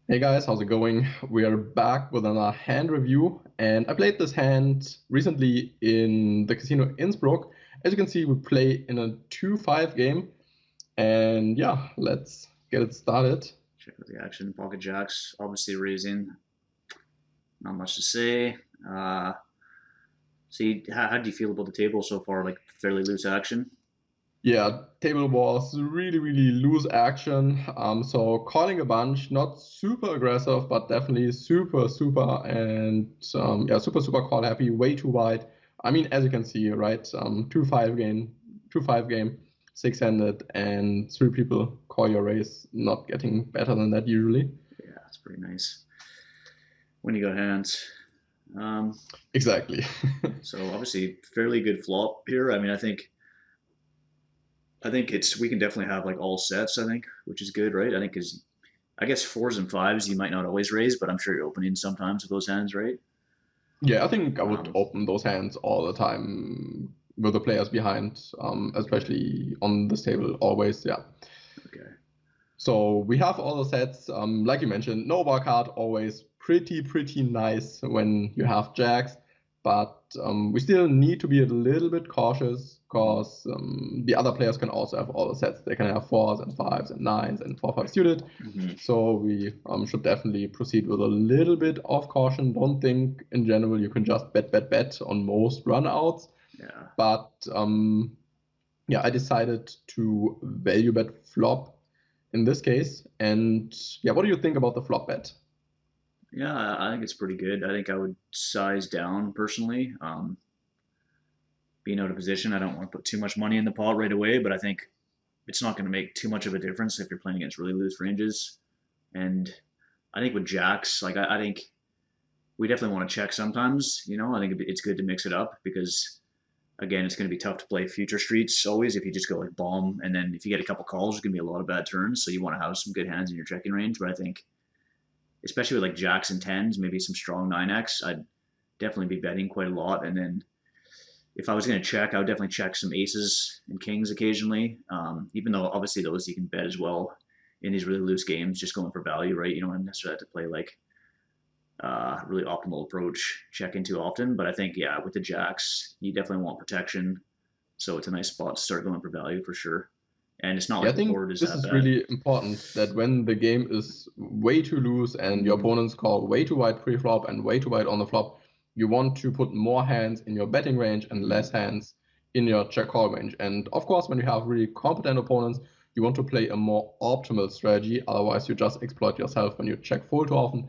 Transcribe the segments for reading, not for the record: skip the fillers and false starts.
Hey guys, how's it going? We are back with another hand review, and I played this hand recently in the casino Innsbruck. As you can see, we play in a 2-5 game, and yeah, let's get it started. Check out the action. Pocket jacks, obviously raising. Not much to say. See, how do you feel about the table so far? Like fairly loose action. Yeah, table was really loose action. So calling a bunch, not super aggressive, but definitely super, and yeah, super call happy, way too wide. I mean, as you can see, right? 2-5 game, six-handed, and three people call your raise. Not getting better than that usually. Yeah, it's pretty nice. When you got hands. Um, Exactly. so obviously fairly good flop here. I mean, I think it's we can definitely have like all sets. I think, which is good, right? I think because I guess fours and fives you might not always raise, but I'm sure you're opening sometimes with those hands, right? Yeah, I think I would Um, open those hands all the time with the players behind, especially on this table always. Yeah. okay. So we have all the sets, like you mentioned, no bar card, always pretty nice when you have jacks, but we still need to be a little bit cautious Mhm. because the other players can also have all the sets. They can have fours and fives and nines and 4-5 suited. Mhm. So we should definitely proceed with a little bit of caution. Don't think in general you can just bet on most runouts, Yeah. but yeah, I decided to value bet flop in this case. And yeah, what do you think about the flop bet? Yeah, I think it's pretty good. I think I would size down personally. Being out of position, I don't want to put too much money in the pot right away, but I think it's not going to make too much of a difference if you're playing against really loose ranges. And I think with jacks, like I think we definitely want to check sometimes. I think it's good to mix it up because again, it's going to be tough to play future streets always if you just go like bomb, and then if you get a couple calls, there's going to be a lot of bad turns. So you want to have some good hands in your checking range. But I think especially with like jacks and tens, maybe some strong 9x, I'd definitely be betting quite a lot. And then if I was going to check, I would definitely check some aces and kings occasionally. Even though obviously those you can bet as well in these really loose games, just going for value, right? You don't necessarily have to play like really optimal approach checking too often. But I think yeah, with the jacks, you definitely want protection, so it's a nice spot to start going for value for sure. And it's not Yeah, like I the think board is this that is bad. really important that when the game is way too loose and your Mm, opponents call way too wide pre-flop and way too wide on the flop, you want to put more hands in your betting range and mm, less hands in your check call range. And of course, when you have really competent opponents, you want to play a more optimal strategy. Otherwise, you just exploit yourself when you check full too often.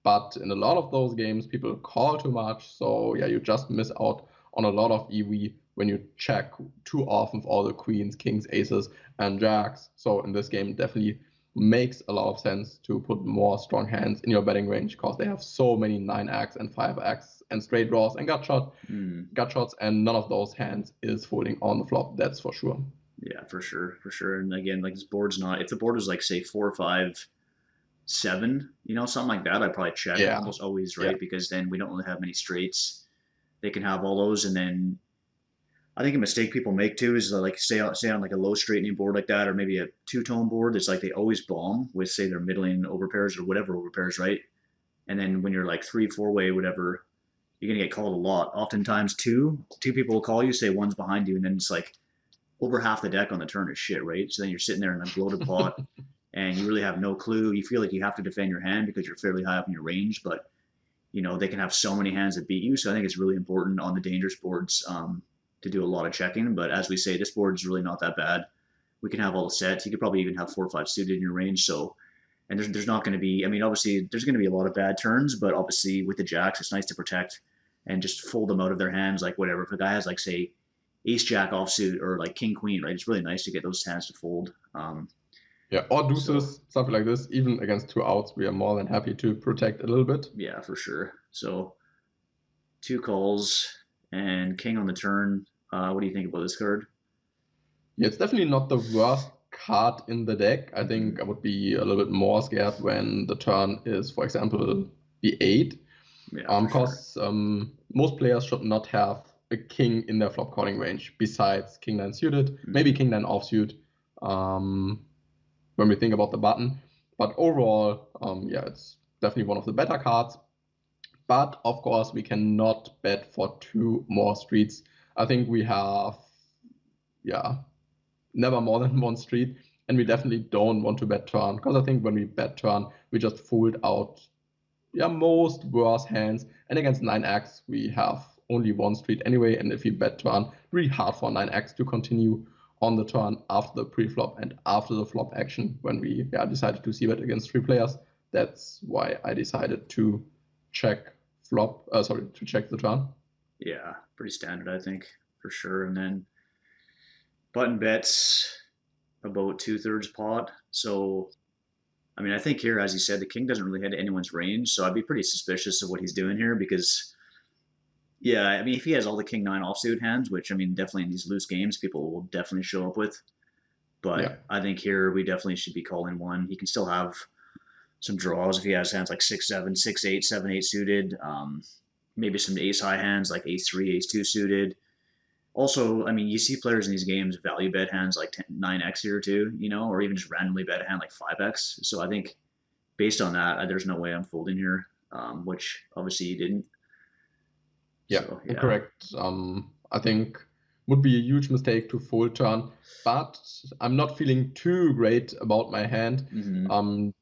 But in a lot of those games, people call too much. So yeah, you just miss out on a lot of EV when you check too often for all the queens, kings, aces, and jacks. So in this game, definitely makes a lot of sense to put more strong hands in your betting range because they have so many 9x and 5x and straight draws and mm. gut shots, and none of those hands is folding on the flop. That's for sure. Yeah, for sure, for sure. And again, like this board's not. If the board was like say 4, 5, 7, something like that, I'd probably check Yeah, almost always, yeah, right? Because then we don't really have many straights. They can have all those, and then I think a mistake people make too is like say on like a low straightening board like that, or maybe a two tone board. It's like they always bomb with say their middling overpairs or whatever overpairs, right? And then when you're like 3, 4 way, whatever, you're gonna get called a lot. Oftentimes, two people will call you, say one's behind you, and then it's like over half the deck on the turn is shit, right? So then you're sitting there in a bloated pot, and you really have no clue. You feel like you have to defend your hand because you're fairly high up in your range, but they can have so many hands that beat you. So I think it's really important on the dangerous boards to do a lot of checking. But as we say, this board is really not that bad. We can have all the sets. You could probably even have 4 or 5 suited in your range. So and there's not going to be. I mean, obviously there's going to be a lot of bad turns, but obviously with the jacks, it's nice to protect and just fold them out of their hands, like whatever. If a guy has like say ace jack offsuit or like king queen, right? It's really nice to get those hands to fold. yeah. Or So deuces, something like this. Even against two outs, we are more than happy to protect a little bit. yeah, for sure. So two calls and king on the turn. What do you think about this card? Yeah, it's definitely not the worst card in the deck. I Mm-hmm. think I would be a little bit more scared when the turn is, for example, B8. Yeah, for sure. Because most players should not have a king in their flop calling range besides king nine suited, maybe Mm-hmm. king nine offsuit. Um, when we think about the button, But overall, yeah, it's definitely one of the better cards. But of course, we cannot bet for 2 more streets. I think we have, yeah, never more than 1 street. And we definitely don't want to bet turn, because I think when we bet turn, we just fold out, yeah, most worse hands. And against 9x, we have only 1 street anyway. And if we bet turn, really hard for 9x to continue on the turn after the pre-flop and after the flop action when we decided to c-bet against 3 players. That's why I decided to check to check the turn. Yeah, pretty standard, I think, for sure. And then button bets about 2/3 pot. So, I mean, I think here, as you said, the king doesn't really hit anyone's range. So I'd be pretty suspicious of what he's doing here because, yeah, I mean, if he has all the king nine offsuit hands, which I mean, definitely in these loose games, people will definitely show up with. But Yeah. I think here we definitely should be calling one. He can still have some draws if he has hands like 6-7, 6-8, 7-8 suited. Maybe some ace high hands like ace 3, ace 2 suited. Also, I mean, you see players in these games value bet hands like 9x here too, you know, or even just randomly bet a hand like 5x. So I think based on that, there's no way I'm folding here, which obviously you didn't. Yeah, So, yeah. correct. I think would be a huge mistake to fold turn, but I'm not feeling too great about my hand.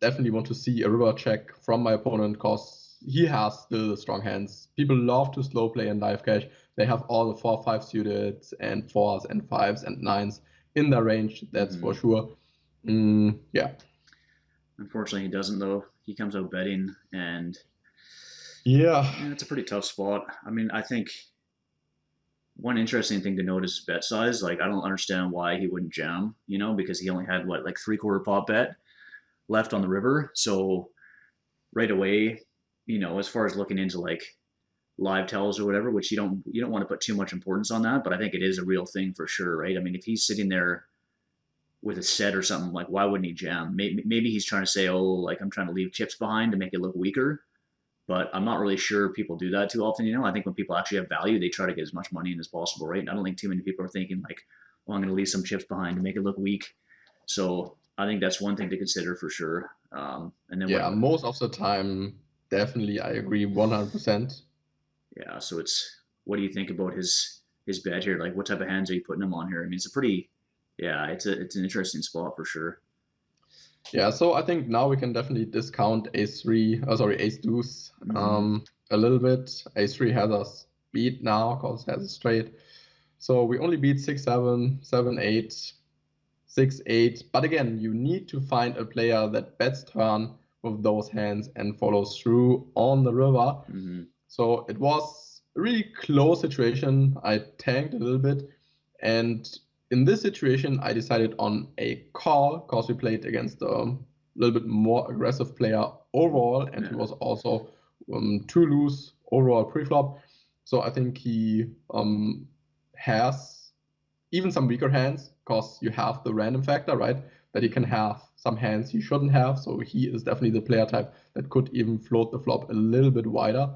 Definitely want to see a river check from my opponent because he has still strong hands. People love to slow play in live cash. They have all the 4-5 suited and 4s and 5s and 9s in their range, that's for sure. Yeah. Unfortunately, he doesn't though. He comes out betting, and yeah, it's a pretty tough spot. I mean, I think one interesting thing to note is bet size. Like, I don't understand why he wouldn't jam, you know, because he only had what, like 3/4 pot bet left on the river. So right away, you know, as far as looking into like live tells or whatever, which you don't want to put too much importance on that, but I think it is a real thing for sure, right? I mean, if he's sitting there with a set or something, like why wouldn't he jam? Maybe he's trying to say, oh, like I'm trying to leave chips behind to make it look weaker, but I'm not really sure people do that too often. You know, I think when people actually have value, they try to get as much money in as possible, right? And I don't think too many people are thinking like, well, I'm going to leave some chips behind to make it look weak. So I think that's one thing to consider for sure. And then yeah, most of the time, definitely, I agree 100%. Yeah, so it's what do you think about his bet here? Like, what type of hands are you putting him on here? I mean, it's a pretty, yeah, it's an interesting spot for sure. Yeah, so I think now we can definitely discount ace deuce a little bit. Ace 3 has us beat now because it has a straight. So we only beat 6-7, 7-8, 6-8. But again, you need to find a player that bets turn with those hands and follows through on the river. So it was a really close situation. I tanked a little bit, and in this situation, I decided on a call because we played against a little bit more aggressive player overall, and he was also too loose overall pre-flop. So I think he has even some weaker hands because you have the random factor, right? That he can have some hands he shouldn't have. So he is definitely the player type that could even float the flop a little bit wider.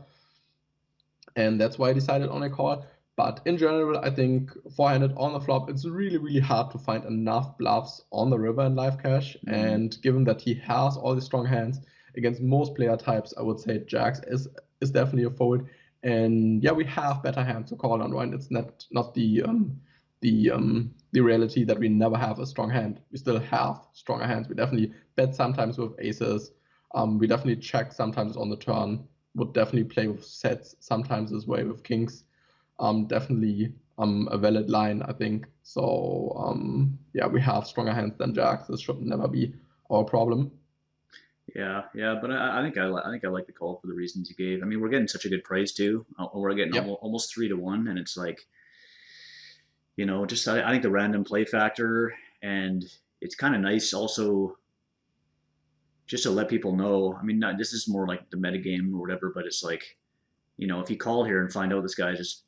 And that's why I decided on a call. But in general, I think four-handed on the flop, it's really, really hard to find enough bluffs on the river in live cash. And given that he has all these strong hands against most player types, I would say Jacks is definitely a fold. And yeah, we have better hands to call on, right? It's not the reality that we never have a strong hand. We still have stronger hands. We definitely bet sometimes with aces. We definitely check sometimes on the turn. Would definitely play with sets sometimes as well with kings. Definitely a valid line, I think. So yeah, we have stronger hands than jacks. This should never be our problem. Yeah, but I think I like the call for the reasons you gave. I mean, we're getting such a good price too. We're getting almost 3-1, and it's like, you know, just I think the random play factor, and it's kind of nice also just to let people know. I mean, this is more like the metagame or whatever, but it's like, you know, if you call here and find out this guy's just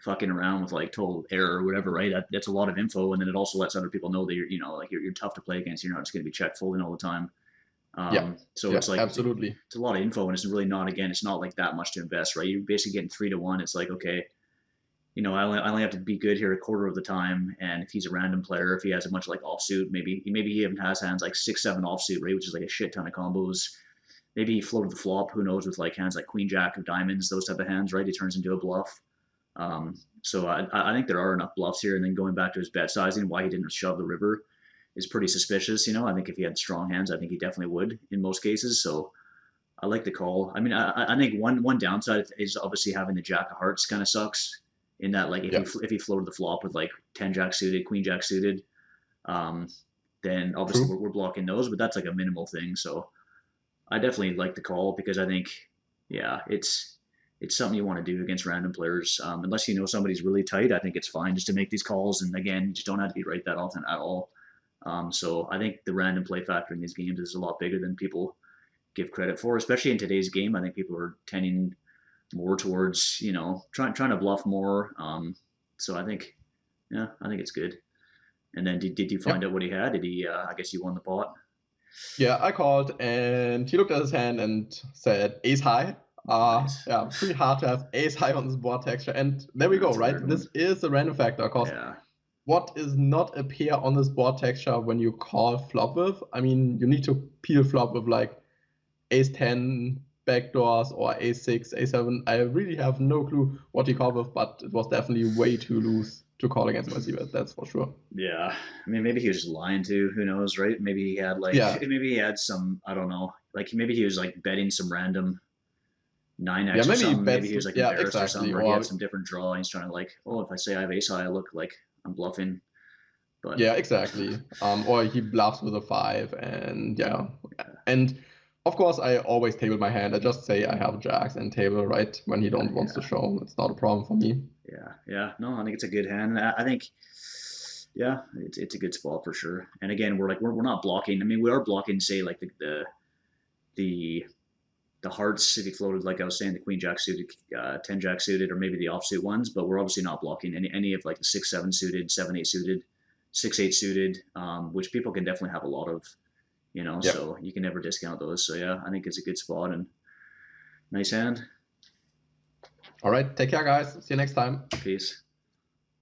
fucking around with like total error or whatever, right? That's a lot of info, and then it also lets other people know that you're, you know, like you're tough to play against. You're not just going to be check folding all the time. So it's like absolutely. It's a lot of info, and it's really not, again, it's not like that much to invest, right? You're basically getting 3-1. It's like, okay, I only have to be good here a quarter of the time. And if he's a random player, if he has a bunch of like offsuit, maybe he even has hands like 6-7 offsuit, right, which is like a shit ton of combos. Maybe he floated the flop. Who knows with like hands like Queen Jack of Diamonds, those type of hands, right? He turns into a bluff. So I think there are enough bluffs here. And then going back to his bet sizing, why he didn't shove the river is pretty suspicious. I think if he had strong hands, I think he definitely would in most cases. So I like the call. I mean, I think one downside is obviously having the Jack of Hearts kind of sucks. In that, like Yeah, if he floated the flop with like 10 Jack suited, Queen Jack suited, um, then obviously true. we're blocking those. But that's like a minimal thing. So I definitely like the call because I think, yeah, it's something you want to do against random players. Unless somebody's really tight, I think it's fine just to make these calls. And again, you just don't have to be right that often at all. So I think the random play factor in these games is a lot bigger than people give credit for, especially in today's game. I think people are tending more towards trying to bluff more. So I think, yeah, I think it's good. And then did you find Yeah. out what he had? Did he? I guess you won the pot. Yeah, I called and he looked at his hand and said ace high. Nice. Yeah, pretty hard to have ace high on this board texture. And there we go, That's a right? weird one. This is the random factor, because Yeah. what is not a pair on this board texture when you call flop with? I mean, you need to peel flop with like ace 10 backdoors or ace 6, ace 7. I really have no clue what he called with, but it was definitely way too loose to call against my c-bet, that's for sure. Yeah. I mean, maybe he was just lying too. Who knows, right? Maybe he had Yeah, maybe he had some. I don't know. Like maybe he was like betting some random nine yeah, X or maybe he something. Maybe bets, he was like yeah, embarrassed or exactly. something, or he had Or some different draw. And he's trying to like, oh, if I say I have ace high, I look like I'm bluffing. But yeah, exactly. Or he bluffs with a 5, and yeah. And of course, I always table my hand. I just say I have jacks and table, right? When he don't wants to yeah, show. It's not a problem for me. yeah. No, I think it's a good hand. I think, yeah, it's a good spot for sure. And again, we're not blocking. I mean, we are blocking, say like the the hearts if he floated, like I was saying, the Queen Jack suited, 10 Jack suited, or maybe the offsuit ones. But we're obviously not blocking any of like the 6-7 suited, 7-8 suited, 6-8 suited, which people can definitely have a lot of. Yeah. So you can never discount those. So yeah, I think it's a good spot and nice hand. All right. Take care, guys. See you next time. Peace.